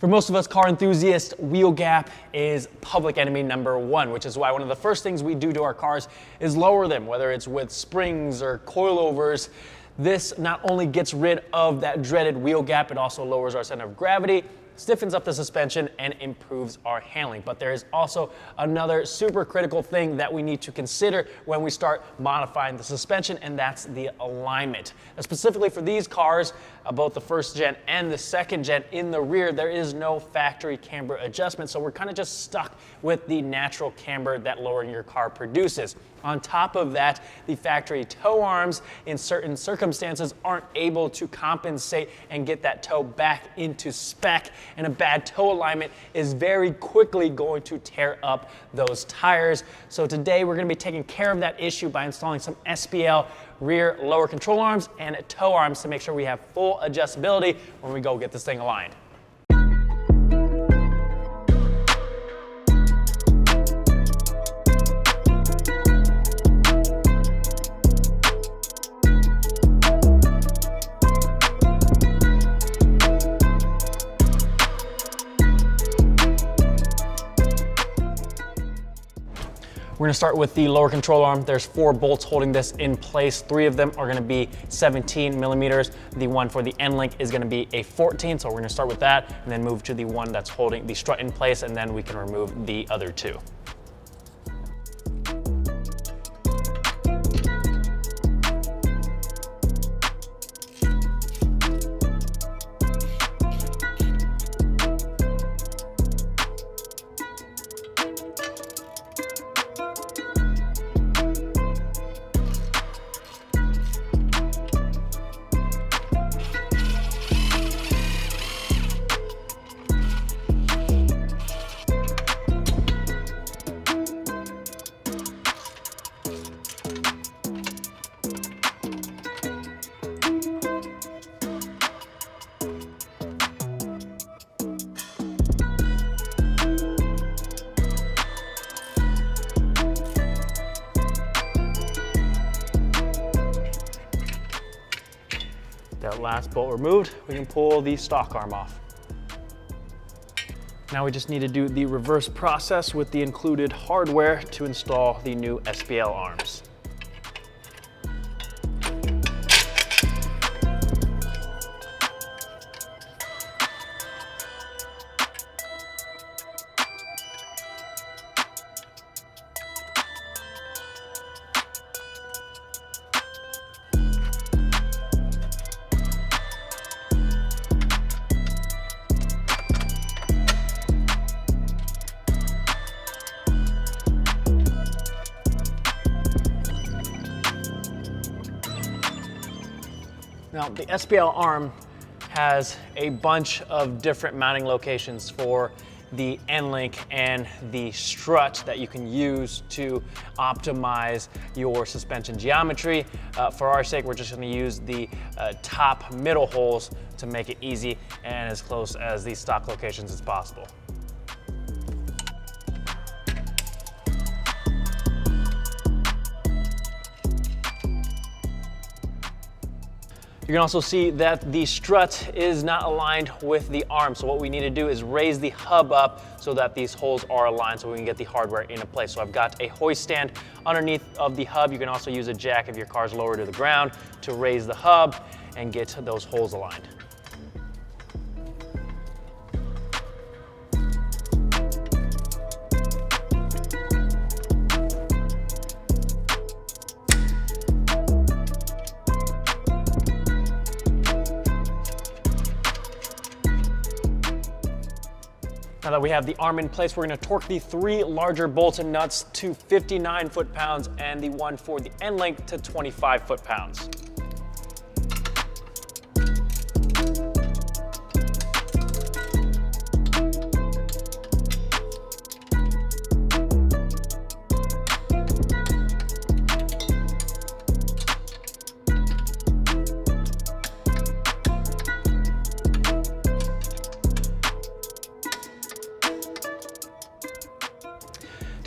For most of us car enthusiasts, wheel gap is public enemy number one, which is why one of the first things we do to our cars is lower them, whether it's with springs or coilovers. This not only gets rid of that dreaded wheel gap, it also lowers our center of gravity, stiffens up the suspension, and improves our handling. But there is also another super critical thing that we need to consider when we start modifying the suspension, and that's the alignment. Now, specifically for these cars, both the first gen and the second gen, in the rear, there is no factory camber adjustment, so we're kind of just stuck with the natural camber that lowering your car produces. On top of that, the factory tow arms in certain circumstances aren't able to compensate and get that tow back into spec, and a bad tow alignment is very quickly going to tear up those tires. So today we're going to be taking care of that issue by installing some SPL rear lower control arms and tow arms to make sure we have full adjustability when we go get this thing aligned. We're gonna start with the lower control arm. There's 4 bolts holding this in place. 3 of them are gonna be 17 millimeters. The one for the end link is gonna be a 14, so we're gonna start with that and then move to the one that's holding the strut in place, and then we can remove the other 2. That last bolt removed, we can pull the stock arm off. Now we just need to do the reverse process with the included hardware to install the new SPL arms. Now, the SPL arm has a bunch of different mounting locations for the end link and the strut that you can use to optimize your suspension geometry. For our sake, we're just going to use the top middle holes to make it easy and as close as these stock locations as possible. You can also see that the strut is not aligned with the arm. So what we need to do is raise the hub up so that these holes are aligned so we can get the hardware into place. So I've got a hoist stand underneath of the hub. You can also use a jack if your car's lower to the ground to raise the hub and get those holes aligned. Now that we have the arm in place, we're going to torque the 3 larger bolts and nuts to 59 foot-pounds and the one for the end link to 25 foot-pounds.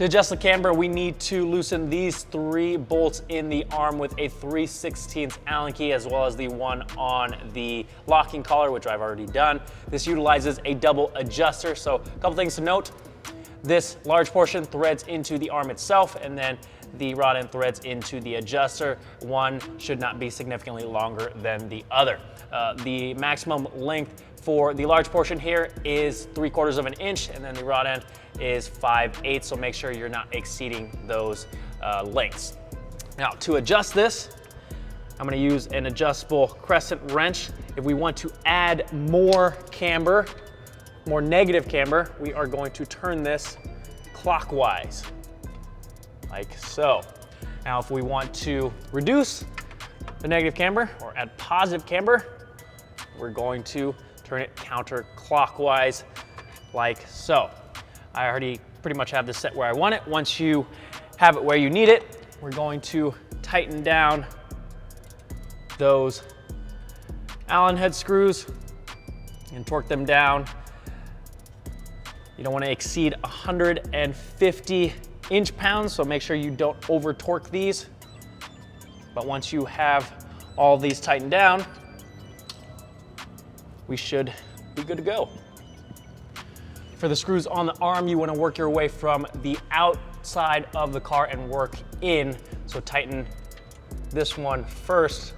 To adjust the camber, we need to loosen these 3 bolts in the arm with a 3/16 Allen key, as well as the one on the locking collar, which I've already done. This utilizes a double adjuster. So a couple things to note. This large portion threads into the arm itself, and then the rod end threads into the adjuster. One should not be significantly longer than the other. The maximum length for the large portion here is 3/4 of an inch, and then the rod end is 5/8, so make sure you're not exceeding those lengths. Now, to adjust this, I'm gonna use an adjustable crescent wrench. If we want to add more camber, more negative camber, we are going to turn this clockwise, like so. Now, if we want to reduce the negative camber or add positive camber, we're going to turn it counterclockwise, like so. I already pretty much have this set where I want it. Once you have it where you need it, we're going to tighten down those Allen head screws and torque them down. You don't want to exceed 150 inch-pounds, so make sure you don't over torque these. But once you have all these tightened down, we should be good to go. For the screws on the arm, you want to work your way from the outside of the car and work in. So tighten this one first,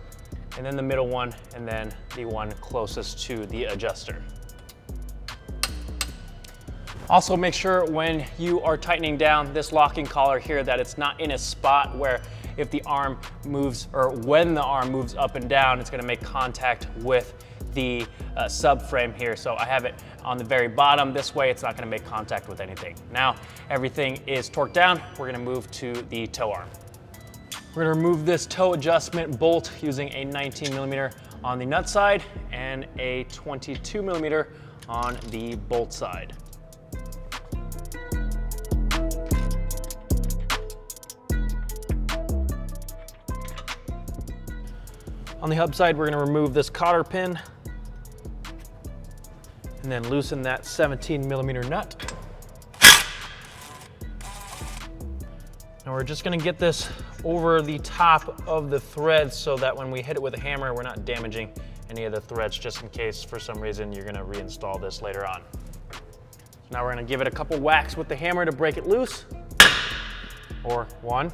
and then the middle one, and then the one closest to the adjuster. Also, make sure when you are tightening down this locking collar here that it's not in a spot where if the arm moves, or when the arm moves up and down, it's going to make contact with the subframe here. So I have it on the very bottom. This way it's not going to make contact with anything. Now everything is torqued down. We're going to move to the toe arm. We're going to remove this toe adjustment bolt using a 19mm on the nut side and a 22mm on the bolt side. On the hub side, we're going to remove this cotter pin and then loosen that 17mm nut. Now we're just going to get this over the top of the thread so that when we hit it with a hammer, we're not damaging any of the threads, just in case for some reason you're going to reinstall this later on. So now we're going to give it a couple whacks with the hammer to break it loose, or one,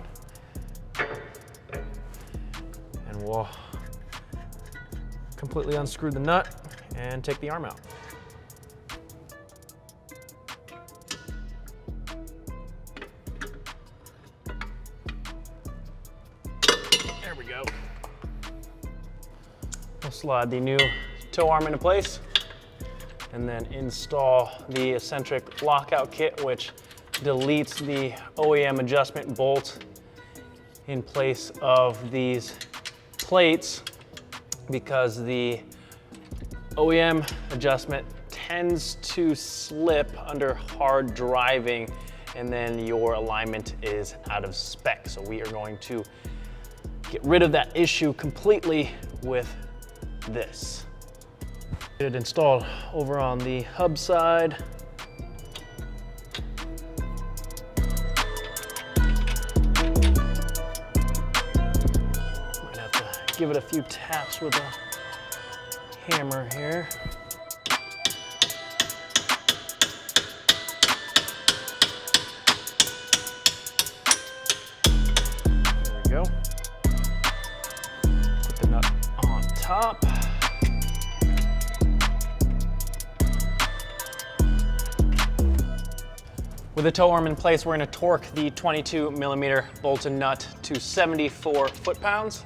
and we'll completely unscrew the nut and take the arm out. There we go. We'll slide the new toe arm into place and then install the Eccentric Lockout kit, which deletes the OEM adjustment bolt in place of these plates, because the OEM adjustment tends to slip under hard driving and then your alignment is out of spec. So we are going to get rid of that issue completely with this. Get it installed over on the hub side. Might have to give it a few taps with a hammer here. There we go. Put the nut on top. With the toe arm in place, we're going to torque the 22mm bolt and nut to 74 foot-pounds.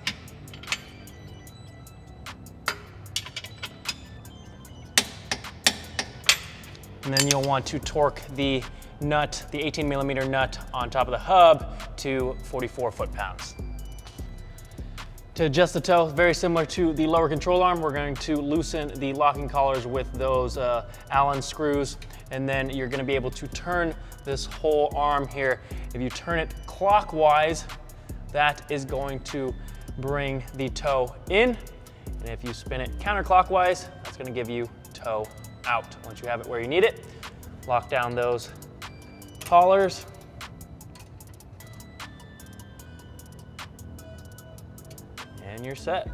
And then you'll want to torque the nut, the 18mm nut on top of the hub, to 44 foot-pounds. To adjust the toe, very similar to the lower control arm, we're going to loosen the locking collars with those Allen screws, and then you're going to be able to turn this whole arm here. If you turn it clockwise, that is going to bring the toe in, and if you spin it counterclockwise, that's going to give you toe out. Once you have it where you need it, lock down those collars, and you're set.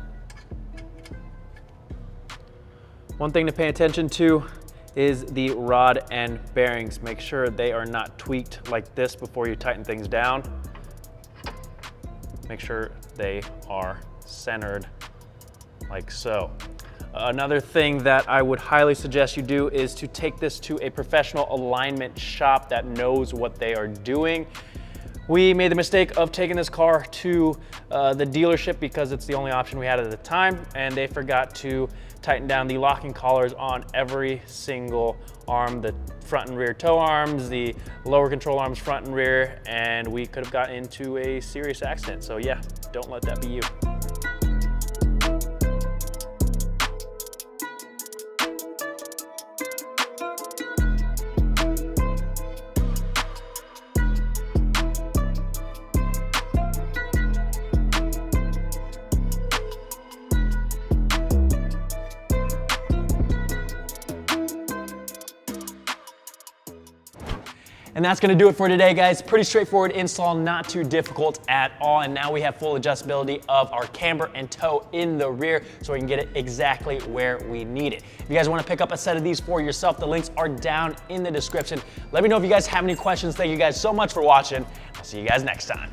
One thing to pay attention to is the rod and bearings. Make sure they are not tweaked like this before you tighten things down. Make sure they are centered like so. Another thing that I would highly suggest you do is to take this to a professional alignment shop that knows what they are doing. We made the mistake of taking this car to the dealership because it's the only option we had at the time, and they forgot to tighten down the locking collars on every single arm, the front and rear tow arms, the lower control arms front and rear, and we could have gotten into a serious accident. So yeah, don't let that be you. And that's gonna do it for today, guys. Pretty straightforward install, not too difficult at all. And now we have full adjustability of our camber and toe in the rear, so we can get it exactly where we need it. If you guys wanna pick up a set of these for yourself, the links are down in the description. Let me know if you guys have any questions. Thank you guys so much for watching. I'll see you guys next time.